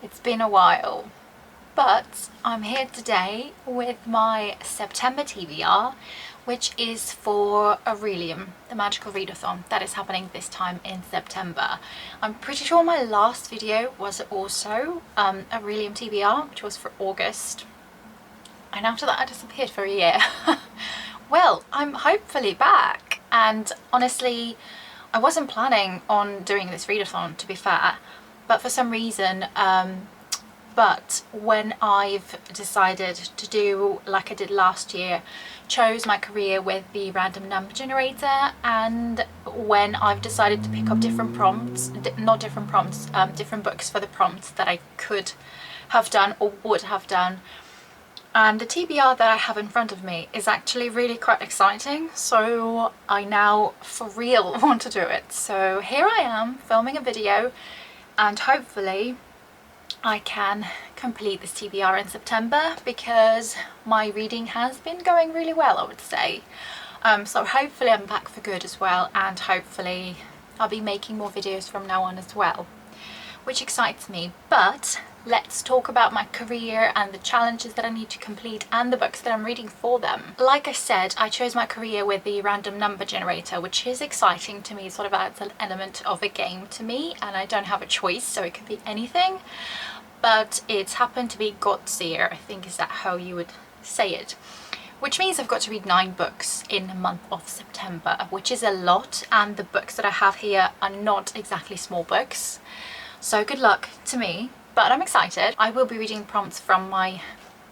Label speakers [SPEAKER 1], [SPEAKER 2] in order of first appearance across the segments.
[SPEAKER 1] It's been a while, but I'm here today with my September TBR, which is for Orilium, the magical readathon that is happening this time in September. I'm pretty sure my last video was also Orilium TBR, which was for August, and after that I disappeared for a year. Well, I'm hopefully back, and honestly I wasn't planning on doing this readathon, to be fair, but for some reason but when I've decided to do like I did last year, chose my career with the random number generator, and when I've decided to pick up different prompts, not different prompts, different books for the prompts that I could have done or would have done. And the TBR that I have in front of me is actually really quite exciting, so I now for real want to do it. So here I am filming a video, and hopefully I can complete this TBR in September because my reading has been going really well, I would say. So hopefully I'm back for good as well, and hopefully I'll be making more videos from now on as well, which excites me. But let's talk about my career and the challenges that I need to complete and the books that I'm reading for them. Like I said, I chose my career with the random number generator, which is exciting to me. It sort of adds an element of a game to me, and I don't have a choice, so it could be anything. But it's happened to be Godseer, I think, is that how you would say it? Which means I've got to read 9 books in the month of September, which is a lot, and the books that I have here are not exactly small books. So good luck to me, but I'm excited. I will be reading prompts from my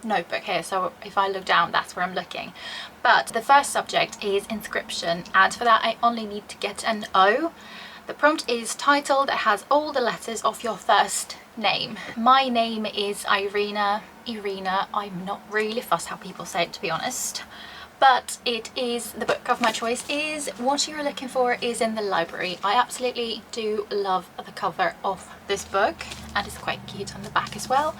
[SPEAKER 1] notebook here, so if I look down, that's where I'm looking. But the first subject is inscription, and for that I only need to get an O. The prompt is title that has all the letters of your first name. My name is Irina. I'm not really fussed how people say it, to be honest, but it is, the book of my choice is What You're Looking For Is in the Library. I absolutely do love the cover of this book, and it's quite cute on the back as well.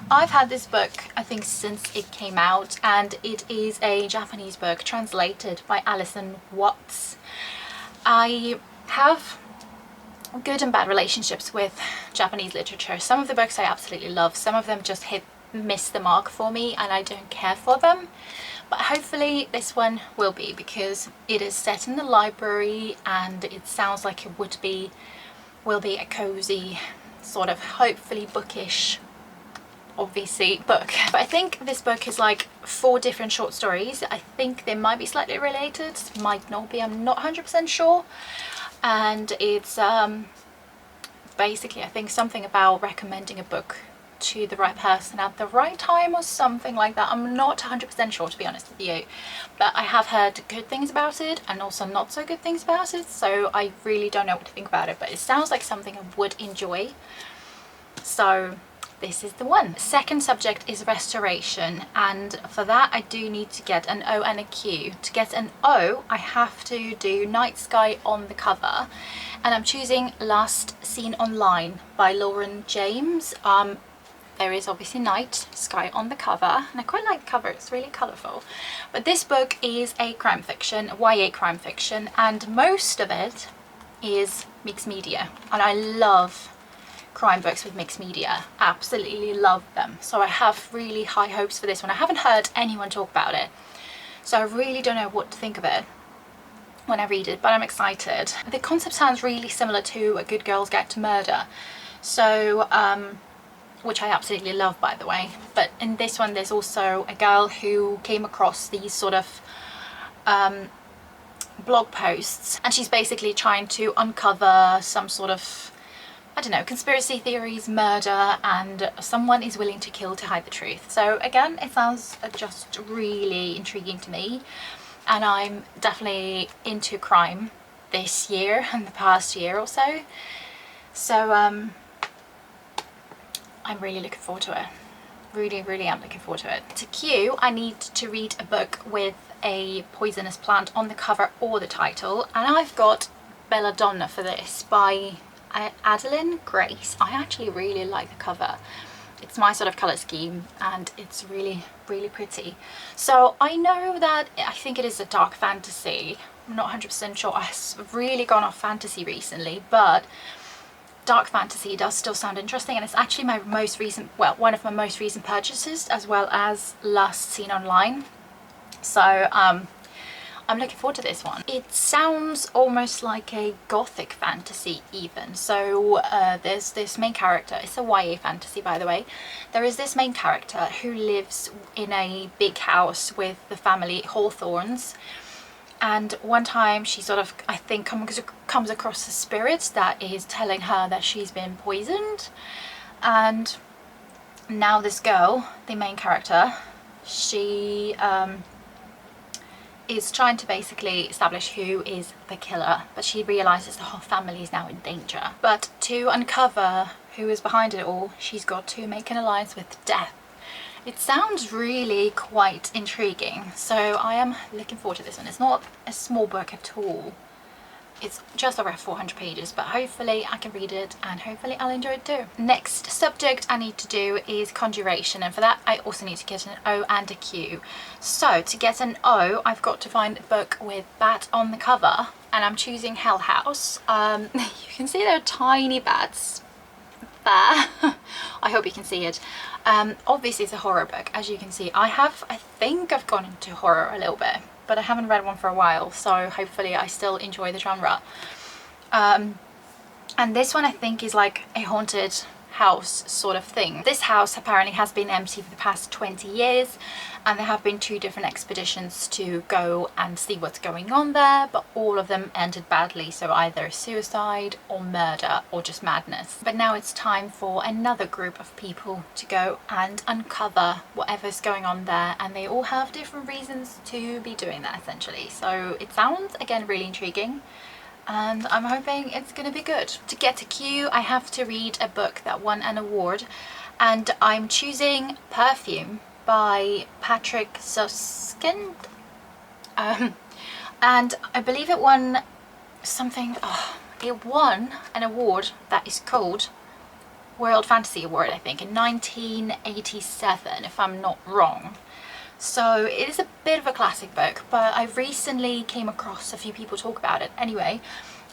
[SPEAKER 1] I've had this book I think since it came out, and it is a Japanese book translated by Alison Watts. I have good and bad relationships with Japanese literature. Some of the books I absolutely love, some of them just miss the mark for me and I don't care for them, but hopefully this one will be, because it is set in the library and it sounds like it will be a cozy sort of, hopefully bookish, obviously, book. But I think this book is like 4 different short stories. I think they might be slightly related, might not be, I'm not 100% sure. And it's basically, I think, something about recommending a book to the right person at the right time or something like that. I'm not 100% sure, to be honest with you, but I have heard good things about it and also not so good things about it, so I really don't know what to think about it, but it sounds like something I would enjoy, so this is the one. Second subject is restoration, and for that I do need to get an O and a Q. To get an O I have to do Night Sky on the cover, and I'm choosing Last Seen Online by Lauren James. There is obviously night sky on the cover, and I quite like the cover, it's really colourful. But this book is a crime fiction, a YA crime fiction, and most of it is mixed media, and I love crime books with mixed media, absolutely love them. So I have really high hopes for this one. I haven't heard anyone talk about it, so I really don't know what to think of it when I read it, but I'm excited. The concept sounds really similar to A Good Girl's Guide to Murder, so which I absolutely love, by the way. But in this one there's also a girl who came across these sort of blog posts, and she's basically trying to uncover some sort of, I don't know, conspiracy theories, murder, and someone is willing to kill to hide the truth. So again, it sounds just really intriguing to me, and I'm definitely into crime this year and the past year or so. So I'm really looking forward to it. Really am looking forward to it. To Q, I need to read a book with a poisonous plant on the cover or the title, and I've got Belladonna for this by Adeline Grace. I actually really like the cover. It's my sort of colour scheme, and it's really pretty. So I know that, I think it is a dark fantasy. I'm not 100% sure. I've really gone off fantasy recently, but dark fantasy does still sound interesting, and it's actually my most recent, well, one of my most recent purchases, as well as last seen online. So I'm looking forward to this one. It sounds almost like a gothic fantasy even. So there's this main character, it's a YA fantasy by the way. There is this main character who lives in a big house with the family Hawthorns. And one time she sort of, I think, comes across a spirit that is telling her that she's been poisoned. And now this girl, the main character, she is trying to basically establish who is the killer, but she realizes the whole family is now in danger. But to uncover who is behind it all, she's got to make an alliance with death. It sounds really quite intriguing, so I am looking forward to this one. It's not a small book at all. It's just over 400 pages, but hopefully I can read it and hopefully I'll enjoy it too. Next subject I need to do is conjuration, and for that I also need to get an O and a Q. So to get an O, I've got to find a book with bat on the cover, and I'm choosing Hell House. You can see there are tiny bats there. I hope you can see it. Obviously it's a horror book, as you can see. I think I've gone into horror a little bit, but I haven't read one for a while, so hopefully I still enjoy the genre. And this one I think is like a haunted house sort of thing. This house apparently has been empty for the past 20 years, and there have been 2 different expeditions to go and see what's going on there, but all of them ended badly, so either suicide or murder or just madness. But now it's time for another group of people to go and uncover whatever's going on there, and they all have different reasons to be doing that essentially. So it sounds again really intriguing, and I'm hoping it's gonna be good. To get a Q, I have to read a book that won an award, and I'm choosing Perfume by Patrick Suskind. And I believe it won something, it won an award that is called World Fantasy Award, I think, in 1987, if I'm not wrong. So it is a bit of a classic book, but I recently came across a few people talk about it anyway,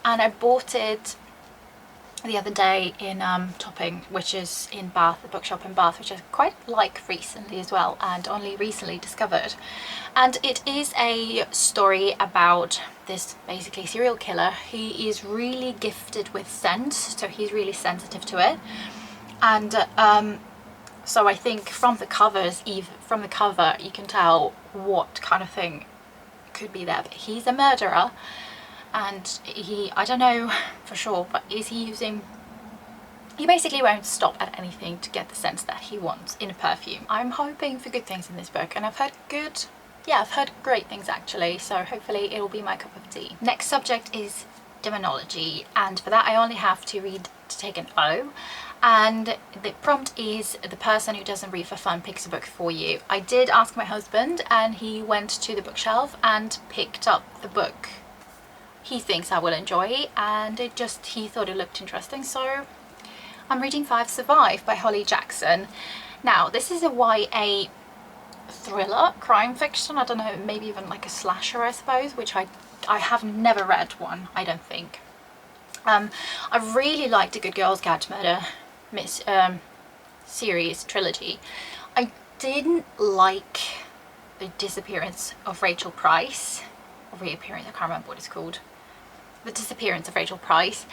[SPEAKER 1] and I bought it the other day in Topping, which is in Bath, the bookshop in Bath, which I quite like recently as well, and only recently discovered. And it is a story about this basically serial killer. He is really gifted with scent, so he's really sensitive to it. And so I think from the covers, even from the cover, you can tell what kind of thing could be there. But he's a murderer, and I don't know for sure, but is he using, he basically won't stop at anything to get the sense that he wants in a perfume. I'm hoping for good things in this book, and I've heard I've heard great things actually, so hopefully it'll be my cup of tea. Next subject is demonology, and for that I only have to read to take an O. And the prompt is the person who doesn't read for fun picks a book for you. I did ask my husband, and he went to the bookshelf and picked up the book he thinks I will enjoy, and he thought it looked interesting, so I'm reading 5 Survive by Holly Jackson. Now this is a YA thriller, crime fiction, I don't know, maybe even like a slasher I suppose, which I have never read one, I don't think. I really liked A Good Girls Guide to Murder series trilogy. I didn't like The Disappearance of Rachel Price, or Reappearance, I can't remember what it's called. The Disappearance of Rachel Price,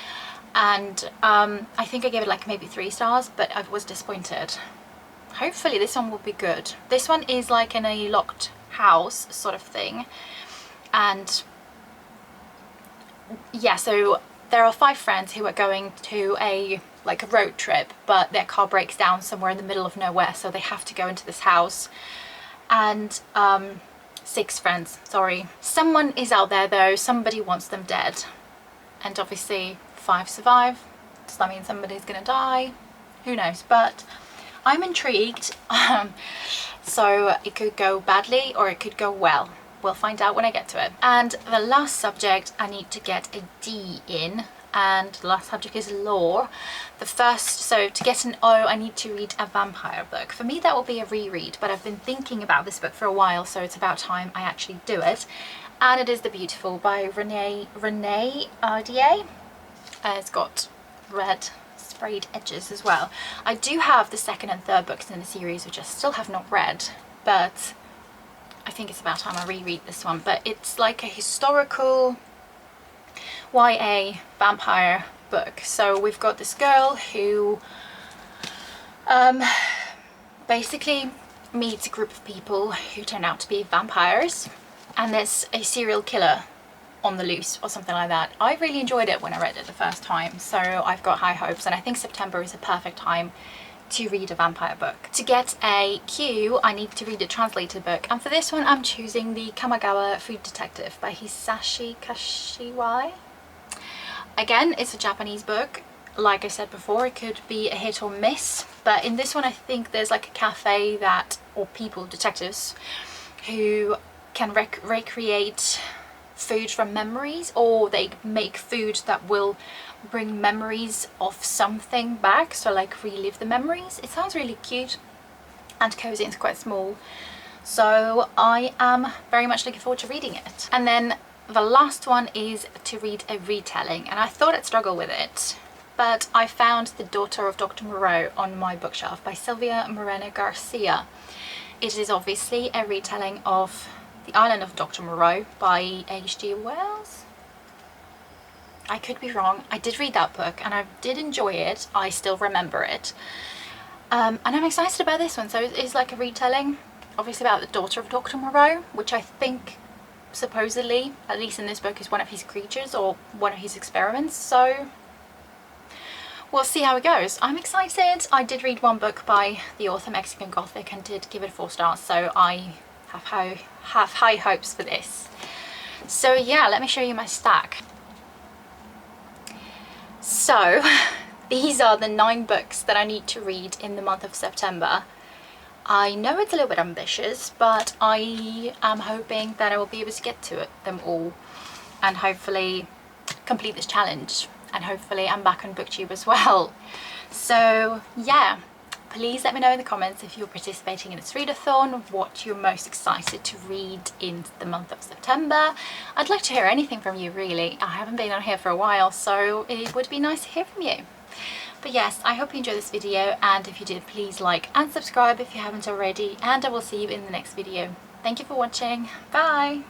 [SPEAKER 1] and I think I gave it like maybe 3 stars, but I was disappointed. Hopefully this one will be good. This one is like in a locked house sort of thing, and yeah, so there are 5 friends who are going to a road trip, but their car breaks down somewhere in the middle of nowhere, so they have to go into this house. And 6 friends, sorry. Someone is out there though, somebody wants them dead. And obviously 5 survive. Does that mean somebody's gonna die? Who knows, but I'm intrigued. So it could go badly or it could go well. We'll find out when I get to it. And the last subject I need to get a D in, and the last subject is lore. So to get an O, I need to read a vampire book. For me that will be a reread, but I've been thinking about this book for a while, so it's about time I actually do it. And it is The Beautiful by Renee Ahdieh. It's got red sprayed edges as well. I do have the second and third books in the series which I still have not read, but I think it's about time I reread this one. But it's like a historical YA vampire book. So we've got this girl who basically meets a group of people who turn out to be vampires, and there's a serial killer on the loose or something like that. I really enjoyed it when I read it the first time, so I've got high hopes, and I think September is a perfect time to read a vampire book. To get a Q, I need to read a translated book, and for this one I'm choosing the Kamagawa Food Detective by Hisashi Kashiwai. Again, it's a Japanese book. Like I said before, it could be a hit or miss, but in this one I think there's like a cafe that, or people, detectives, who can recreate food from memories, or they make food that will bring memories of something back, so like relive the memories. It sounds really cute and cozy, and it's quite small, so I am very much looking forward to reading it. And then the last one is to read a retelling, and I thought I'd struggle with it, but I found The Daughter of Dr. Moreau on my bookshelf by Sylvia Moreno Garcia. It is obviously a retelling of The Island of Dr. Moreau by H.G. Wells. I could be wrong. I did read that book and I did enjoy it. I still remember it. And I'm excited about this one. So it's like a retelling, obviously, about the daughter of Dr. Moreau, which I think supposedly, at least in this book, is one of his creatures or one of his experiments. So we'll see how it goes. I'm excited. I did read one book by the author Mexican Gothic and did give it 4 stars, so I have high hopes for this. So yeah, let me show you my stack. So these are the 9 books that I need to read in the month of September. I know it's a little bit ambitious, but I am hoping that I will be able to get to them all and hopefully complete this challenge. And hopefully I'm back on BookTube as well. So yeah, please let me know in the comments if you're participating in this readathon, what you're most excited to read in the month of September. I'd like to hear anything from you, really. I haven't been on here for a while, so it would be nice to hear from you. But yes, I hope you enjoyed this video, and if you did, please like and subscribe if you haven't already, and I will see you in the next video. Thank you for watching. Bye!